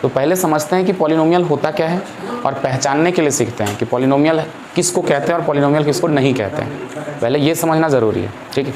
तो पहले समझते हैं कि पॉलिनोमियल होता क्या है और पहचानने के लिए सीखते हैं कि पॉलिनोमियल किसको कहते हैं और पॉलिनोमियल किसको नहीं कहते हैं। पहले ये समझना ज़रूरी है, ठीक है।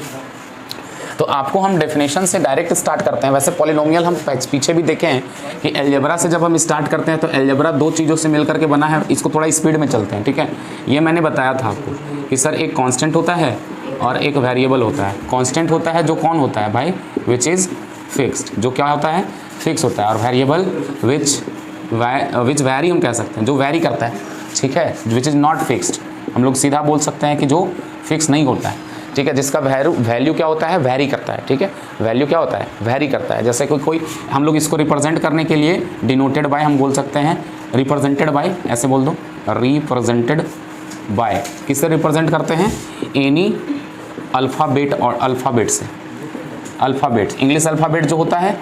तो आपको हम डेफिनेशन से डायरेक्ट स्टार्ट करते हैं। वैसे पॉलिनोमियल हम पीछे भी देखे हैं कि अलजेब्रा से जब हम स्टार्ट करते हैं तो अलजेब्रा दो चीज़ों से मिल करके बना है। इसको थोड़ा स्पीड में चलते हैं, ठीक है। ये मैंने बताया था आपको कि सर एक कांस्टेंट होता है और एक वेरिएबल होता है। कांस्टेंट होता है जो कौन होता है भाई, विच इज़ फिक्स्ड, जो क्या होता है, फिक्स होता है। और वेरिएबल विच वैरी हम कह सकते हैं, जो वैरी करता है, ठीक है। विच इज़ नॉट फिक्स्ड हम लोग सीधा बोल सकते हैं कि जो फिक्स नहीं होता है, ठीक है। जिसका वैल्यू क्या होता है, वैरी करता है, ठीक है। वैल्यू क्या होता है, वैरी करता है। जैसे कोई हम लोग इसको रिप्रेजेंट करने के लिए डिनोटेड बाय हम बोल सकते हैं, रिप्रेजेंटेड बाय, ऐसे बोल दो, रिप्रेजेंटेड बाय। किससे रिप्रेजेंट करते हैं, एनी अल्फ़ाबेट और अल्फ़ाबेट से, अल्फ़ाबेट इंग्लिश अल्फ़ाबेट जो होता है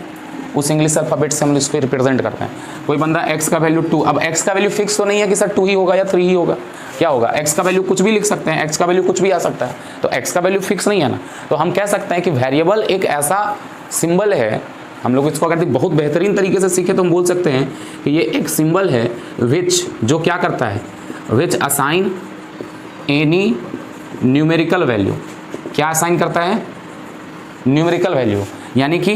उस इंग्लिश अल्फ़ाबेट से हम इसको रिप्रेजेंट करते हैं। कोई बंदा x का वैल्यू 2, अब x का वैल्यू फिक्स तो नहीं है कि सर 2 ही होगा या 3 ही होगा, क्या होगा, x का वैल्यू कुछ भी लिख सकते हैं, x का वैल्यू कुछ भी आ सकता है, तो x का वैल्यू फिक्स नहीं है ना। तो हम कह सकते हैं कि वेरिएबल एक ऐसा सिंबल है, हम लोग इसको अगर बहुत बेहतरीन तरीके से सीखे तो हम बोल सकते हैं कि ये एक सिंबल है विच, जो क्या करता है, विच असाइन एनी न्यूमेरिकल वैल्यू, क्या असाइन करता है, न्यूमेरिकल वैल्यू। यानी कि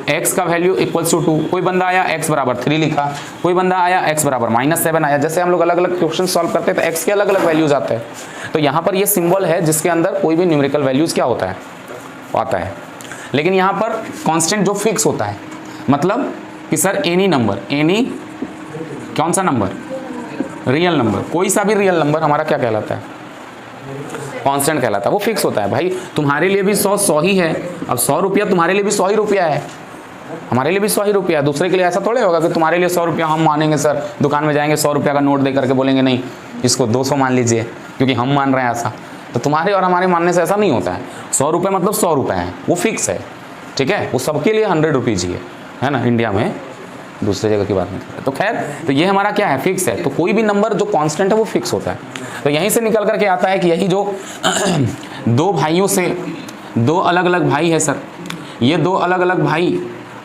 x का वैल्यू इक्वल्स टू 2, कोई बंदा आया x बराबर 3 लिखा, कोई बंदा आया x बराबर -7 आया। जैसे हम लोग अलग अलग क्वेश्चन सॉल्व करते हैं तो x के अलग अलग वैल्यूज आते हैं। तो यहाँ पर ये सिंबल है जिसके अंदर कोई भी न्यूमेरिकल वैल्यूज क्या होता है, आता है। लेकिन यहाँ पर कांस्टेंट जो फिक्स होता है, मतलब कि सर एनी नंबर, एनी कौन सा नंबर, रियल नंबर, कोई सा भी रियल नंबर हमारा क्या कहलाता है, कांस्टेंट कहलाता है, वो फिक्स होता है। भाई तुम्हारे लिए भी 100 ही है, अब 100 रुपया तुम्हारे लिए भी 100 ही रुपया है, हमारे लिए भी 100 ही रुपया है। दूसरे के लिए ऐसा थोड़े होगा कि तुम्हारे लिए 100 रुपया हम मानेंगे, सर दुकान में जाएंगे 100 रुपया का नोट दे करके बोलेंगे नहीं इसको 200 मान लीजिए क्योंकि हम मान रहे हैं ऐसा। तो तुम्हारे और हमारे मानने से ऐसा नहीं होता है। 100 रुपये मतलब 100 रुपये है, वो फिक्स है, ठीक है। वो सबके लिए 100 रुपीज़ ही है ना, इंडिया में, दूसरी जगह की बात नहीं करते। तो खैर, तो ये हमारा क्या है, फिक्स है। तो कोई भी नंबर जो कांस्टेंट है वो फिक्स होता है। तो यहीं से निकल करके आता है कि यही जो दो भाइयों से, दो अलग अलग भाई है सर, ये दो अलग अलग भाई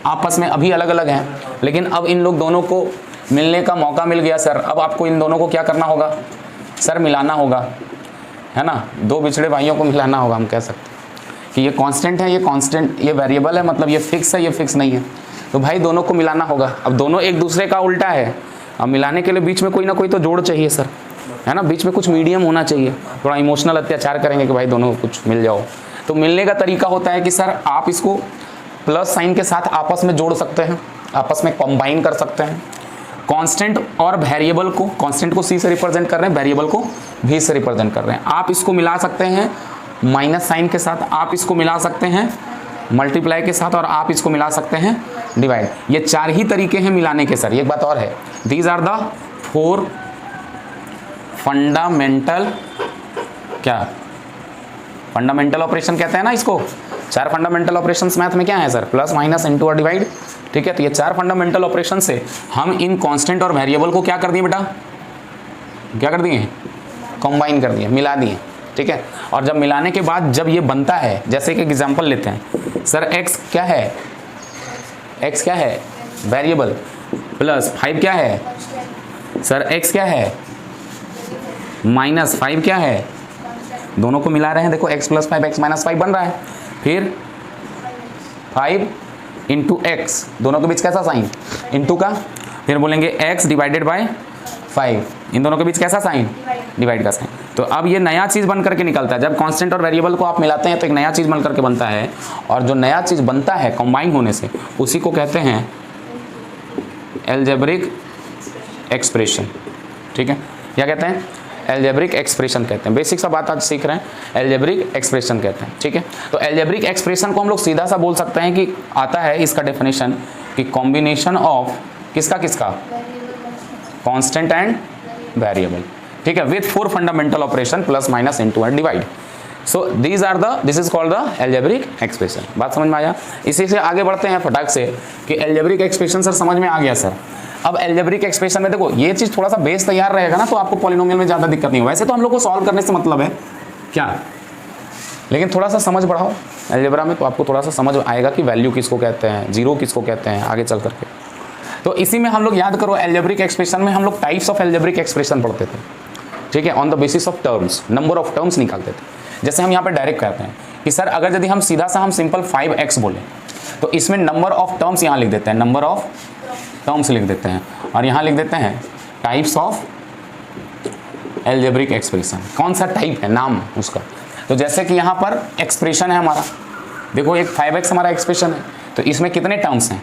आपस में अभी अलग अलग हैं, लेकिन अब इन लोग दोनों को मिलने का मौका मिल गया सर। अब आपको इन दोनों को क्या करना होगा सर, मिलाना होगा, है ना। दो बिछड़े भाइयों को मिलाना होगा। हम कह सकते हैं कि ये कांस्टेंट है, ये कांस्टेंट, ये वेरिएबल है, मतलब ये फिक्स है, ये फिक्स नहीं है। तो भाई दोनों को मिलाना होगा। अब दोनों एक दूसरे का उल्टा है, अब मिलाने के लिए बीच में कोई ना कोई तो जोड़ चाहिए सर, है ना। बीच में कुछ मीडियम होना चाहिए। थोड़ा इमोशनल अत्याचार करेंगे कि भाई दोनों कुछ मिल जाओ। तो मिलने का तरीका होता है कि सर आप इसको प्लस साइन के साथ आपस में जोड़ सकते हैं, आपस में कंबाइन कर सकते हैं। कांस्टेंट और वेरिएबल को, कांस्टेंट को सी से रिप्रेजेंट कर रहे हैं, वेरिएबल को भी से रिप्रेजेंट कर रहे हैं। आप इसको मिला सकते हैं माइनस साइन के साथ, आप इसको मिला सकते हैं मल्टीप्लाई के साथ, और आप इसको मिला सकते हैं डिवाइड। ये 4 ही तरीके हैं मिलाने के सर। एक बात और है, दीज आर द 4 फंडामेंटल, क्या फंडामेंटल ऑपरेशन कहते हैं ना इसको। 4 फंडामेंटल ऑपरेशंस मैथ में क्या है सर, प्लस माइनस इनटू और डिवाइड, ठीक है। तो ये 4 फंडामेंटल ऑपरेशन से हम इन कांस्टेंट और वेरिएबल को क्या कर दिए बेटा, क्या कर दिए, कंबाइन कर दिए, मिला दिए, ठीक है। और जब मिलाने के बाद जब ये बनता है, जैसे एक एग्जांपल लेते हैं सर, x क्या है, x क्या है वेरिएबल, प्लस 5 क्या है सर, x क्या है माइनस 5 क्या है, दोनों को मिला रहे हैं। देखो x प्लस 5 x माइनस 5 बन रहा है। फिर 5 इंटू एक्स, दोनों के बीच कैसा साइन, इंटू का। फिर बोलेंगे x डिवाइडेड बाय 5, इन दोनों के बीच कैसा साइन, डिवाइड का साइन। तो अब ये नया चीज़ बन करके निकलता है। जब कांस्टेंट और वेरिएबल को आप मिलाते हैं तो एक नया चीज़ बन करके बनता है, और जो नया चीज़ बनता है कंबाइन होने से, उसी को कहते हैं अलजेब्रिक एक्सप्रेशन, ठीक है। क्या कहते हैं, अलजेब्रिक एक्सप्रेशन कहते हैं। बेसिक सा बात आज सीख रहे हैं, अलजेब्रिक एक्सप्रेशन कहते हैं, ठीक है। तो अलजेब्रिक एक्सप्रेशन को हम लोग सीधा सा बोल सकते हैं कि आता है इसका डेफिनेशन कि कॉम्बिनेशन ऑफ किसका किसका, कांस्टेंट एंड वेरिएबल, ठीक है, with 4 fundamental operation plus minus into and divide. So this is called the algebraic expression. बात समझ में आया। इसी से आगे बढ़ते हैं फटाक से कि अलजेब्रिक एक्सप्रेशन सर समझ में आ गया सर। अब अलजेब्रिक एक्सप्रेशन में देखो ये चीज़ थोड़ा सा बेस तैयार रहेगा ना, तो आपको पॉलिनोमियल में ज़्यादा दिक्कत नहीं होगा। वैसे तो हम लोग को सॉल्व करने से मतलब है क्या, लेकिन थोड़ा सा समझ बढ़ाओ अलजेब्रा में, तो आपको थोड़ा सा समझ आएगा कि वैल्यू किसको कहते हैं, जीरो किसको कहते हैं, आगे चल करके। तो इसी में हम लोग याद करो एल्जेब्रिक एक्सप्रेशन में हम लोग टाइप्स ऑफ एल्जेब्रिक एक्सप्रेशन पढ़ते थे, ठीक है, on the basis of terms, number of terms निकालते थे। जैसे हम यहाँ पे डायरेक्ट कहते हैं कि सर अगर यदि हम सीधा सा हम सिंपल 5x बोले तो इसमें नंबर ऑफ टर्म्स यहाँ लिख देते हैं, नंबर ऑफ टर्म्स लिख देते हैं, और यहाँ लिख देते हैं टाइप्स ऑफ एल्जेब्रिक एक्सप्रेशन। कौन सा टाइप है, नाम उसका। तो जैसे कि यहाँ पर एक्सप्रेशन है हमारा, देखो एक 5x हमारा एक्सप्रेशन है, तो इसमें कितने टर्म्स हैं,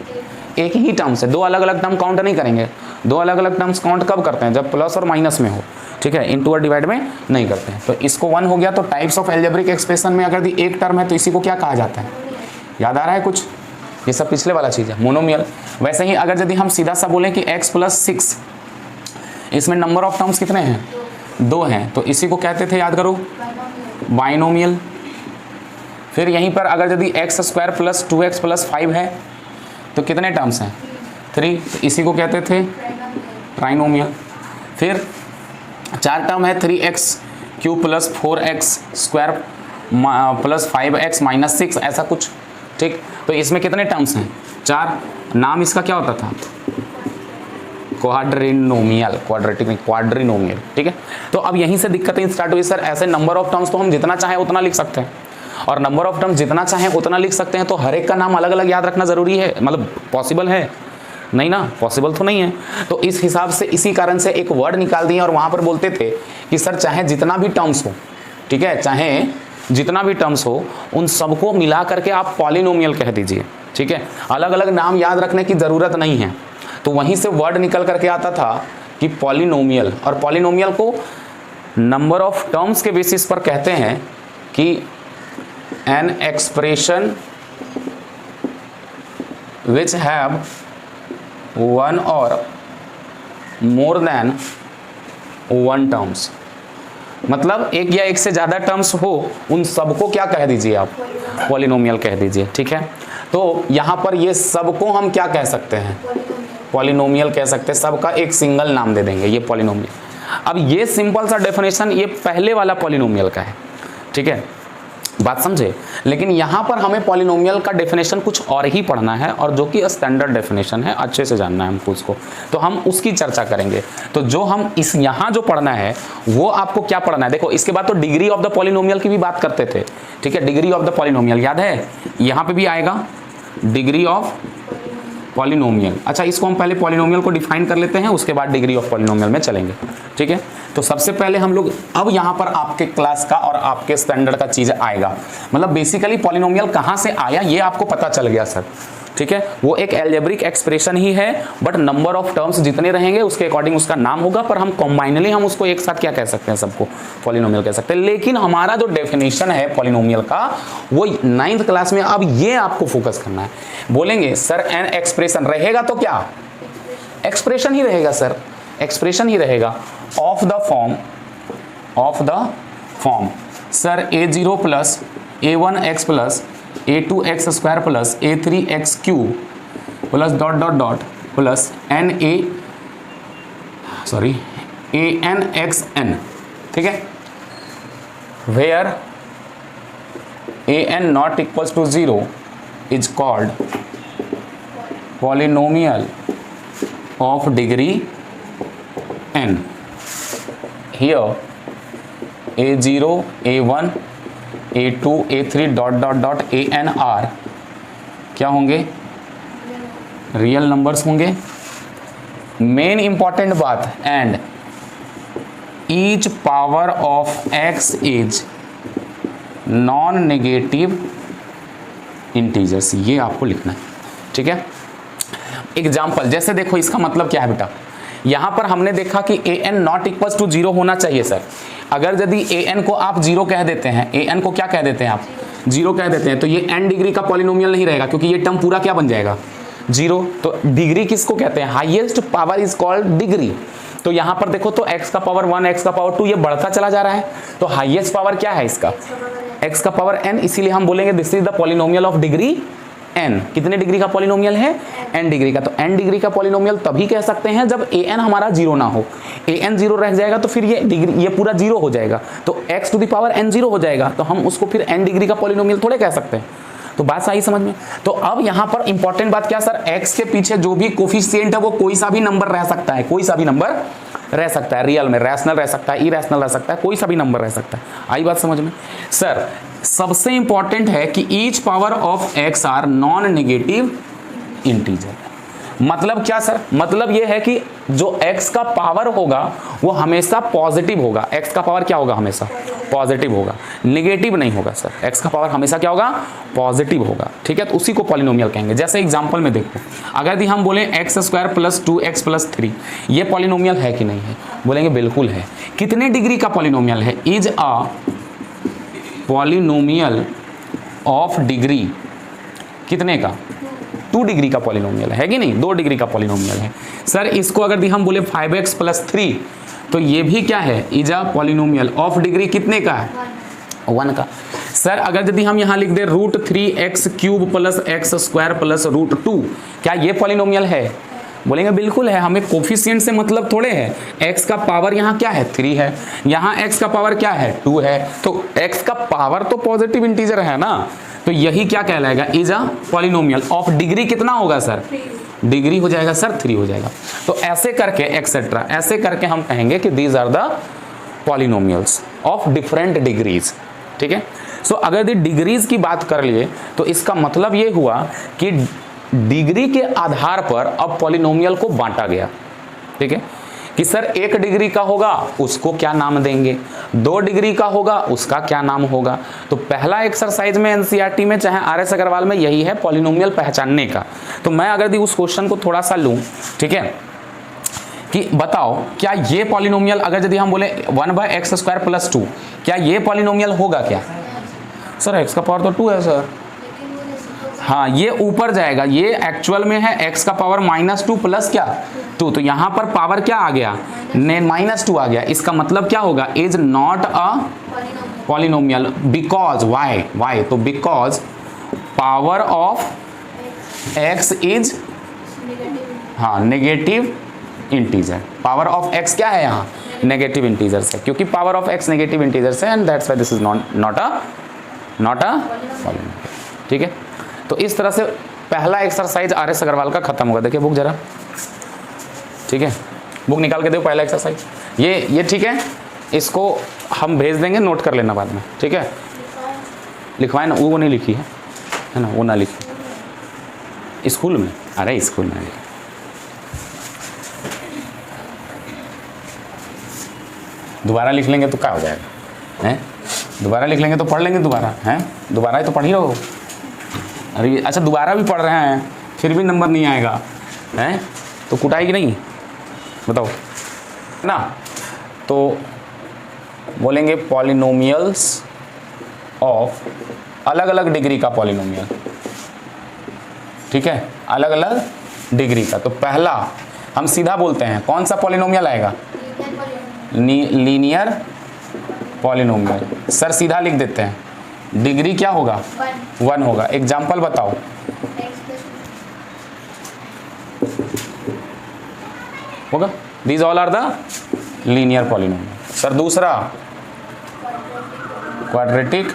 एक ही टर्म्स है, दो अलग अलग टर्म काउंट नहीं करेंगे। दो अलग अलग टर्म्स काउंट कब करते हैं, जब प्लस और माइनस में हो, ठीक है, इनटू और डिवाइड में नहीं करते हैं। तो इसको 1 हो गया। तो टाइप्स ऑफ एल्जेब्रिक एक्सप्रेशन में अगर एक टर्म है तो इसी को क्या कहा जाता है, याद आ रहा है कुछ, ये सब पिछले वाला चीज़ है, मोनोमियल। वैसे ही अगर यदि हम सीधा सा बोलें कि x + 6, इसमें नंबर ऑफ टर्म्स कितने हैं, 2 हैं, तो इसी को कहते थे, याद करो, बाइनोमियल। फिर यहीं पर अगर यदि x² + 2x + 5 है तो कितने टर्म्स हैं, 3, तो इसी को कहते थे ट्राइनोमियल। फिर 4 टर्म है, 3x³ + 4x² + 5x - 6, ऐसा कुछ, ठीक। तो इसमें कितने टर्म्स हैं, 4। नाम इसका क्या होता था, क्वाड्रिनोमियल, क्वाड्रिनोमियल, ठीक है। तो अब यहीं से दिक्कतें स्टार्ट हुई, सर ऐसे नंबर ऑफ टर्म्स तो हम जितना चाहें उतना लिख सकते हैं, और नंबर ऑफ टर्म्स जितना चाहें उतना लिख सकते हैं, तो हर एक का नाम अलग अलग याद रखना ज़रूरी है, मतलब पॉसिबल है नहीं ना, पॉसिबल तो नहीं है। तो इस हिसाब से इसी कारण से एक वर्ड निकाल दिए और वहाँ पर बोलते थे कि सर चाहे जितना भी टर्म्स हो, ठीक है, चाहे जितना भी टर्म्स हो उन सबको मिला करके आप पॉलिनोमियल कह दीजिए, ठीक है, अलग अलग नाम याद रखने की ज़रूरत नहीं है। तो वहीं से वर्ड निकल करके आता था कि पॉलिनोमियल, और पॉलिनोमियल को नंबर ऑफ टर्म्स के बेसिस पर कहते हैं कि an expression which have 1 or more than 1 terms, मतलब एक या एक से ज़्यादा टर्म्स हो उन सबको क्या कह दीजिए आप, पॉलिनोमियल कह दीजिए, ठीक है। तो यहाँ पर ये सबको हम क्या कह सकते हैं, पॉलिनोमियल कह सकते हैं, सबका एक सिंगल नाम दे देंगे, ये पॉलिनोमियल। अब ये सिंपल सा डेफिनेशन ये पहले वाला पॉलिनोमियल का है, ठीक है, बात समझे। लेकिन यहाँ पर हमें पॉलिनोमियल का डेफिनेशन कुछ और ही पढ़ना है, और जो कि स्टैंडर्ड डेफिनेशन है, अच्छे से जानना है हमको उसको, तो हम उसकी चर्चा करेंगे। तो जो हम इस यहाँ जो पढ़ना है वो आपको क्या पढ़ना है, देखो इसके बाद तो डिग्री ऑफ द पॉलिनोमियल की भी बात करते थे, ठीक है, डिग्री ऑफ द पॉलिनोमियल याद है, यहाँ पे भी आएगा डिग्री ऑफ पॉलिनोमियल। अच्छा, इसको हम पहले पॉलिनोमियल को डिफाइन कर लेते हैं, उसके बाद डिग्री ऑफ पॉलिनोमियल में चलेंगे, ठीक है। तो सबसे पहले हम लोग अब यहाँ पर आपके क्लास का और आपके स्टैंडर्ड का चीज़ आएगा, मतलब बेसिकली पॉलिनोमियल कहाँ से आया ये आपको पता चल गया सर, ठीक है। वो एक एल्जेब्रिक एक्सप्रेशन ही है, बट नंबर ऑफ टर्म्स जितने रहेंगे उसके अकॉर्डिंग उसका नाम होगा, पर हम कॉम्बाइनली हम उसको एक साथ क्या कह सकते हैं, सबको पॉलिनोमियल कह सकते हैं। लेकिन हमारा जो डेफिनेशन है पॉलिनोमियल का वो 9th क्लास में, अब ये आपको फोकस करना है। बोलेंगे सर एन एक्सप्रेशन रहेगा तो क्या, एक्सप्रेशन ही रहेगा सर, एक्सप्रेशन ही रहेगा of the form sir a0 + a1x + a2x² + a3x³ + ... anxn, ठीक है, where an not equals to 0 is called polynomial of degree n. Here a0, a1, a2, a3 ... an are क्या होंगे, real numbers होंगे। Main important बात, and each power of x is non negative integers, ये आपको लिखना है, ठीक है। एग्जाम्पल जैसे देखो, इसका मतलब क्या है बेटा, यहाँ पर हमने देखा कि an नॉट इक्वल्स टू 0 होना चाहिए सर। अगर यदि an को आप 0 कह देते हैं, an को क्या कह देते हैं आप, 0 कह देते हैं, तो ये n डिग्री का पॉलिनोमियल नहीं रहेगा, क्योंकि ये टर्म पूरा क्या बन जाएगा, 0। तो डिग्री किसको कहते हैं, highest power is called degree. तो यहाँ पर देखो तो x का पावर 1, x का पावर 2 ये बढ़ता चला जा रहा है, तो हाईएस्ट पावर क्या है इसका, x का पावर n, इसीलिए हम बोलेंगे this is the polynomial of degree n। कितने डिग्री का पॉलिनोमियल है, n डिग्री का। तो n डिग्री का पॉलिनोमियल तभी कह सकते हैं जब an हमारा 0 ना हो, an 0 रह जाएगा तो फिर ये डिग्री, ये पूरा 0 हो जाएगा, तो x to the power n 0 हो जाएगा, तो हम उसको फिर n डिग्री का पॉलिनोमियल थोड़े कह सकते हैं। तो बात सही समझ में। तो अब यहाँ पर इंपॉर्टेंट बात क्या सर, x के पीछे जो भी कोफिशिएंट है वो कोई सा भी नंबर रह सकता है, कोई सा भी नंबर रह सकता है, रियल में रैशनल रह सकता है, इरेशनल रह सकता है, कोई सा भी नंबर रह सकता है। आई बात समझ में सर। सबसे इंपॉर्टेंट है कि each power of x are non negative integer. मतलब क्या सर, मतलब ये है कि जो x का पावर होगा वो हमेशा पॉजिटिव होगा। x का पावर क्या होगा, हमेशा पॉजिटिव होगा, नेगेटिव नहीं होगा सर। x का पावर हमेशा क्या होगा, पॉजिटिव होगा, ठीक है। तो उसी को पॉलिनोमियल कहेंगे। जैसे एग्जांपल में देखो, अगर यदि हम बोलें x² + 2x + 3, ये पॉलिनोमियल है कि नहीं है, बोलेंगे बिल्कुल है। कितने डिग्री का पॉलिनोमियल है, is a polynomial of degree कितने का, 2 डिग्री का पॉलिनोमियल है कि नहीं, 2 डिग्री का पॉलिनोमियल है सर। इसको अगर हम बोले 5x + 3, तो ये भी क्या है, is a polynomial of degree कितने का है, 1 का। सर अगर यदि हम यहाँ लिख दे √3x³ + x² + √2, क्या ये पॉलिनोमियल है, बोलेंगे बिल्कुल है। हमें कोफिशिएंट से मतलब थोड़े है, x का पावर यहाँ क्या है, 3 है, यहाँ x का पावर क्या है, 2 है, तो x का पावर तो पॉजिटिव इंटीजर है ना, तो यही क्या कहलाएगा, is a polynomial of degree कितना होगा सर, डिग्री हो जाएगा सर 3 हो जाएगा। तो ऐसे करके एक्सेट्रा, ऐसे करके हम कहेंगे कि these are the polynomials of different degrees, ठीक है। सो अगर यदि डिग्रीज की बात कर लिए तो इसका मतलब ये हुआ कि डिग्री के आधार पर अब पॉलिनोमियल को बांटा गया, ठीक है, कि सर 1 डिग्री का होगा उसको क्या नाम देंगे, 2 डिग्री का होगा उसका क्या नाम होगा। तो पहला एक्सरसाइज में एनसीईआरटी में चाहे आरएस अग्रवाल में यही है पॉलिनोमियल पहचानने का। तो मैं अगर दी उस क्वेश्चन को थोड़ा सा लूं, ठीक है, कि बताओ क्या ये पॉलिनोमियल, अगर यदि हम बोले 1/x² + 2, क्या ये पॉलिनोमियल होगा क्या, सर x का पावर तो 2 है सर, हाँ ये ऊपर जाएगा, ये एक्चुअल में है x का पावर -2 प्लस क्या 2, तो यहाँ पर पावर क्या आ गया, -2 आ गया। इसका मतलब क्या होगा, is not a polynomial because why, तो because power of x is, हाँ negative integer, power of x क्या है यहाँ, नेगेटिव इंटीजर से, क्योंकि power of x negative integer से, and that's why this is not a polynomial, ठीक है। तो इस तरह से पहला एक्सरसाइज आरएस अग्रवाल का खत्म होगा। देखिए बुक जरा, ठीक है, बुक निकाल के दो पहला एक्सरसाइज, ये ठीक है, इसको हम भेज देंगे, नोट कर लेना बाद में, ठीक है। लिखवाए ना, वो नहीं लिखी है ना, वो ना लिखी स्कूल में, अरे स्कूल में दोबारा लिख लेंगे तो क्या हो जाएगा, हैं दोबारा लिख लेंगे तो पढ़ लेंगे दोबारा, हैं दोबारा ही तो पढ़िए हो। अरे अच्छा दोबारा भी पढ़ रहे हैं फिर भी नंबर नहीं आएगा, हैं तो कुटाएगी नहीं, बताओ ना। तो बोलेंगे पॉलिनोमियल्स ऑफ अलग अलग डिग्री का पॉलिनोमियल, ठीक है, अलग अलग डिग्री का। तो पहला हम सीधा बोलते हैं कौन सा पॉलिनोमियल आएगा, लीनियर पॉलिनोमियल। सर सीधा लिख देते हैं, डिग्री क्या होगा, 1 होगा। एग्जाम्पल बताओ, होगा, these all are the linear polynomial. Sir दूसरा quadratic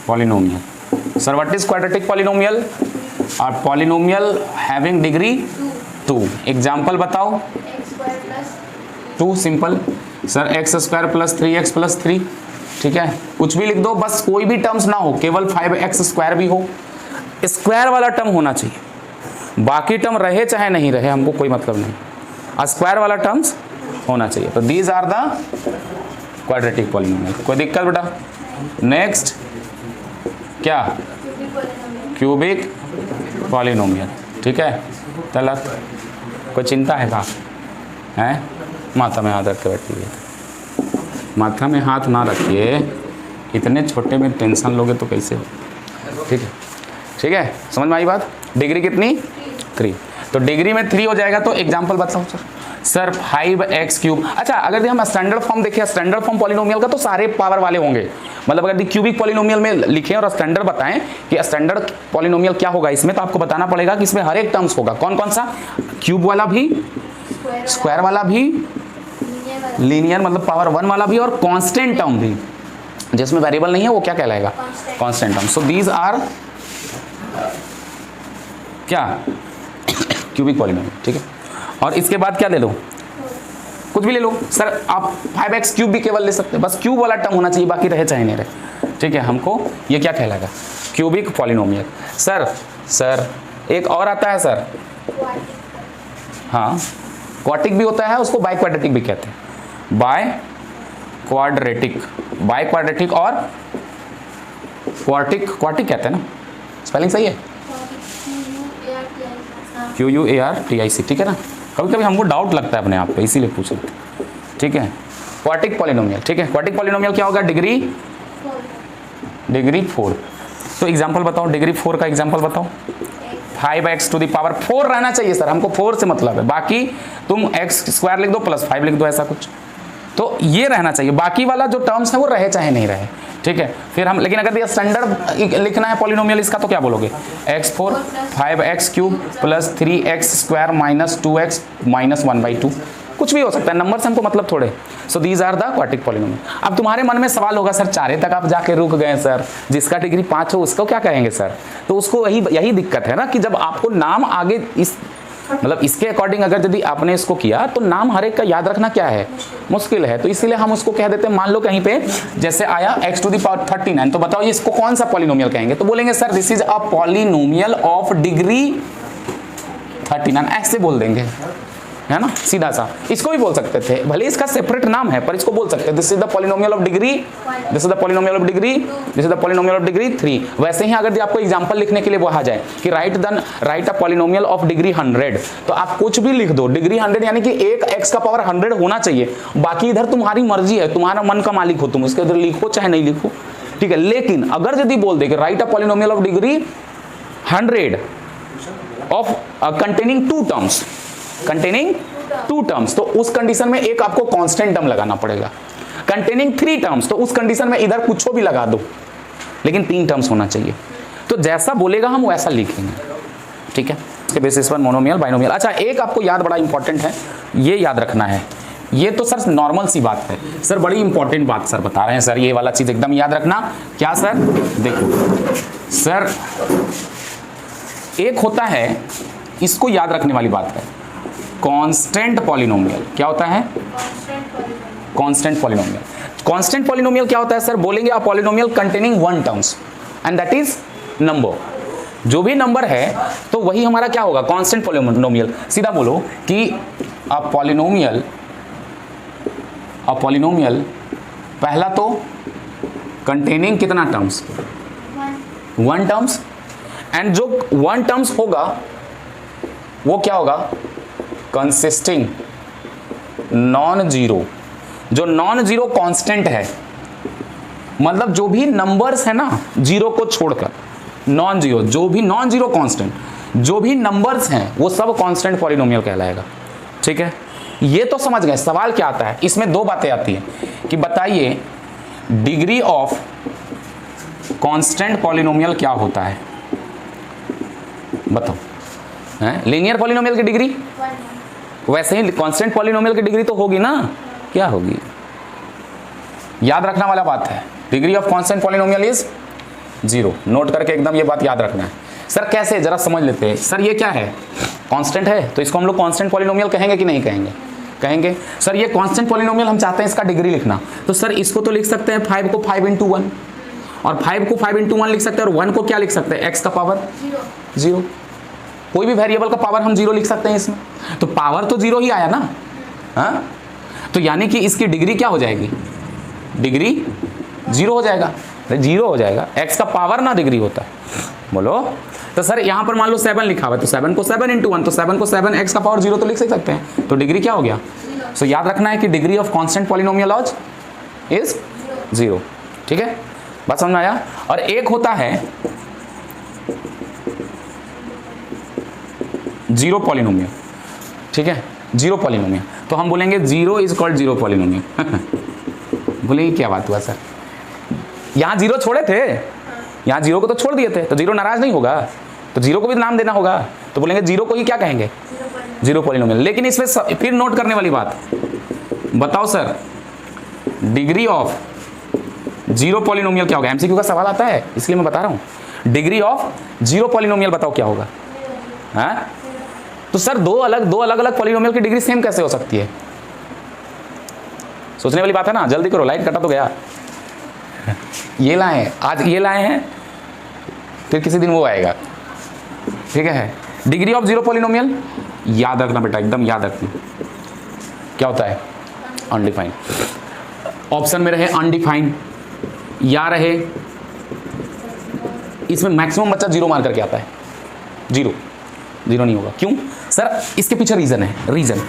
polynomial. Sir what is quadratic polynomial, और पॉलिनोमियल हैविंग डिग्री 2। एग्जाम्पल बताओ, 2 सिंपल। सर x² + 3x + 3, ठीक है, कुछ भी लिख दो, बस कोई भी टर्म्स ना हो, केवल 5x² भी हो, स्क्वायर वाला टर्म होना चाहिए, बाकी टर्म रहे चाहे नहीं रहे हमको कोई मतलब नहीं, स्क्वायर वाला टर्म्स होना चाहिए। तो these are the quadratic polynomial. कोई दिक्कत बेटा? नेक्स्ट क्या, क्यूबिक पॉलिनोमियल, ठीक है। चल कोई चिंता है का, हैं माथा में हाथ रख के बैठिए, माथा में हाथ ना रखिए, इतने छोटे में टेंशन लोगे तो कैसे हो, ठीक है, ठीक है, समझ में आई बात। डिग्री कितनी, 3, तो डिग्री में 3 हो जाएगा। तो एग्जांपल बताओ सर 5x³। अच्छा अगर हम स्टैंडर्ड फॉर्म देखिए, स्टैंडर्ड फॉर्म पॉलिनोमियल का तो सारे पावर वाले होंगे, मतलब अगर क्यूबिक पॉलिनोमियल में लिखें और स्टैंडर्ड बताएं कि स्टैंडर्ड पॉलिनोमियल क्या होगा, इसमें तो आपको बताना पड़ेगा कि इसमें हर एक टर्म्स होगा, कौन कौन सा, क्यूब वाला भी, स्क्वायर वाला भी, लीनियर मतलब पावर 1 वाला भी, और कांस्टेंट टर्म भी, जिसमें वेरिएबल नहीं है वो क्या कहलाएगा, constant term. So these are क्या, क्यूबिक पॉलिनोमियल, ठीक है। और इसके बाद क्या ले लो, कुछ भी ले लो सर, आप 5x क्यूब भी केवल ले सकते हैं, बस क्यूब वाला टर्म होना चाहिए, बाकी रहे चाहे नहीं रहे, ठीक है। हमको ये क्या कहलाएगा, क्यूबिक पॉलिनोमियल। सर एक और आता है सर, हाँ क्वाड्रेटिक भी होता है, उसको बाई क्वाड्रेटिक भी कहते हैं, बाय क्वाड्रेटिक और क्वार्टिक कहते हैं ना, स्पेलिंग सही है, QUARTIC, ठीक है ना। कभी कभी हमको डाउट लगता है अपने आप पे, इसीलिए पूछ रहे थे, ठीक है। क्वाड्रेटिक पॉलिनोमियल, ठीक है। क्वाड्रेटिक पॉलिनोमियल क्या होगा, डिग्री 4। तो एग्जांपल बताओ, डिग्री 4 का एग्जांपल बताओ। 5x टू द पावर 4 रहना चाहिए सर, हमको 4 से मतलब है, बाकी तुम x स्क्वायर लिख दो प्लस 5 लिख दो, ऐसा कुछ तो ये रहना चाहिए, बाकी वाला जो टर्म्स है वो रहे चाहे नहीं रहे, ठीक है। फिर हम, लेकिन अगर ये स्टैंडर्ड लिखना है पॉलिनोमियल इसका, तो क्या बोलोगे, x4 5x cube plus 3x square minus 2x minus 1/2, कुछ भी हो सकता है, नंबर से हमको मतलब थोड़े। So these are the quadratic polynomial. अब तुम्हारे मन में सवाल होगा सर 4 तक आप जाके रुक गए सर, जिसका डिग्री 5 हो उसको क्या कहेंगे सर, तो उसको यही दिक्कत है ना कि जब आपको नाम आगे इस मतलब इसके अकॉर्डिंग अगर यदि आपने इसको किया तो नाम हर एक का याद रखना क्या है, मुश्किल है, तो इसीलिए हम उसको कह देते हैं, मान लो कहीं पे जैसे आया x टू द पावर 39, तो बताओ ये इसको कौन सा पॉलिनोमियल कहेंगे, तो बोलेंगे sir this is a polynomial of degree 39, ऐसे बोल देंगे, है ना, सीधा सा। इसको भी बोल सकते थे, भले इसका सेपरेट नाम है पर इसको बोल सकते हैं this is the polynomial of degree, this is the polynomial of degree, this is the polynomial of degree 3। वैसे ही अगर आपको एग्जांपल लिखने के लिए कहा जाए कि right a polynomial of degree 100, तो आप कुछ भी लिख दो, डिग्री 100 यानी कि एक x का पावर 100 होना चाहिए, बाकी इधर तुम्हारी मर्जी है, तुम्हारा मन का मालिक हो, तुम उसके इधर लिखो चाहे नहीं लिखो, ठीक है। लेकिन अगर यदि बोल दे कि right a polynomial of degree 100 of containing 2 terms, तो उस कंडीशन में एक आपको कांस्टेंट टर्म लगाना पड़ेगा। कंटेनिंग 3 टर्म्स, तो उस कंडीशन में इधर कुछ भी लगा दो, लेकिन 3 टर्म्स होना चाहिए। तो जैसा बोलेगा हम वैसा लिखेंगे, ठीक है। इसके बेसिस पर मोनोमियल, बाइनोमियल। अच्छा एक आपको याद बड़ा इंपॉर्टेंट है, ये याद रखना है, ये तो सर नॉर्मल सी बात है सर, बड़ी इंपॉर्टेंट बात सर बता रहे हैं सर, ये वाला चीज एकदम याद रखना। क्या सर, देखो सर एक होता है, इसको याद रखने वाली बात है, कांस्टेंट पॉलिनोमियल। क्या होता है, कांस्टेंट पॉलिनोमियल। कांस्टेंट पॉलिनोमियल क्या होता है सर, बोलेंगे a polynomial containing 1 terms and that is number, जो भी नंबर है तो वही हमारा क्या होगा, कांस्टेंट पॉलिनोमियल। सीधा बोलो कि अ पॉलिनोमियल पहला तो कंटेनिंग कितना टर्म्स, 1 टर्म्स, एंड जो 1 टर्म्स होगा वो क्या होगा, कंसिस्टिंग नॉन जीरो। जो नॉन जीरो कांस्टेंट है, मतलब जो भी नंबर्स है ना जीरो को छोड़कर, नॉन जीरो, जो भी नॉन जीरो कांस्टेंट, जो भी नंबर्स हैं वो सब कांस्टेंट पॉलिनोमियल कहलाएगा, ठीक है। ये तो समझ गए। सवाल क्या आता है, इसमें 2 बातें आती हैं कि बताइए डिग्री ऑफ कांस्टेंट पॉलिनोमियल क्या होता है, बताओ। लीनियर पॉलिनोमियल की डिग्री, वैसे ही कांस्टेंट पॉलिनोमियल की डिग्री तो होगी ना, क्या होगी, याद रखने वाला बात है, degree of constant polynomial is 0। Note करके एकदम ये बात याद रखना है। सर कैसे, जरा समझ लेते हैं। सर ये क्या है, कांस्टेंट है, तो इसको हम लोग कांस्टेंट पॉलिनोमियल कहेंगे कि नहीं कहेंगे, कहेंगे। सर ये कांस्टेंट पॉलिनोमियल हम चाहते हैं इसका डिग्री लिखना, तो सर इसको तो लिख सकते हैं 5 को 5 × 1, और 5 को 5 × 1 लिख सकते हैं, और 1 को क्या लिख सकते हैं, x का पावर 0। कोई भी वेरिएबल का पावर हम 0 लिख सकते हैं इसमें, तो पावर तो 0 ही आया ना, हाँ, तो यानी कि इसकी डिग्री क्या हो जाएगी, डिग्री 0 हो जाएगा, 0 हो जाएगा, x का पावर ना डिग्री होता है, बोलो। तो सर यहाँ पर मान लो 7 लिखा हुआ है, तो 7 को 7 × 1, तो 7 को 7 x का पावर 0 तो लिख सकते हैं, तो डिग्री क्या हो गया। सो याद रखना है कि degree of constant polynomial is 0, ठीक है, बात समझ में आया। और एक होता है जीरो पॉलिनोमियल, ठीक है, जीरो पॉलिनोमियल, तो हम बोलेंगे 0 इज कॉल्ड जीरो पॉलिनोमियल। बोलेंगे क्या बात हुआ सर, यहाँ 0 छोड़े थे, यहाँ 0 को तो छोड़ दिए थे, तो 0 नाराज नहीं होगा, तो 0 को भी नाम देना होगा, तो बोलेंगे 0 को ही क्या कहेंगे, जीरो पॉलिनोमियल। लेकिन इसमें फिर नोट करने वाली बात, बताओ sir degree of zero polynomial क्या होगा, एमसीक्यू का सवाल आता है इसलिए मैं बता रहा हूं। डिग्री ऑफ जीरो पॉलिनोमियल बताओ क्या होगा। हाँ तो सर दो अलग अलग पॉलिनोमियल की डिग्री सेम कैसे हो सकती है, सोचने वाली बात है ना। जल्दी करो, लाइट कटा तो गया। ये लाए हैं आज, ये लाए हैं, फिर किसी दिन वो आएगा, ठीक है। डिग्री ऑफ जीरो पॉलिनोमियल याद रखना बेटा, एकदम याद रखना क्या होता है, अनडिफाइंड। ऑप्शन में रहे अनडिफाइंड या रहे, इसमें मैक्सिमम बच्चा जीरो मार करके आता है, जीरो नहीं होगा। क्यों सर, इसके पीछे रीजन है, रीजन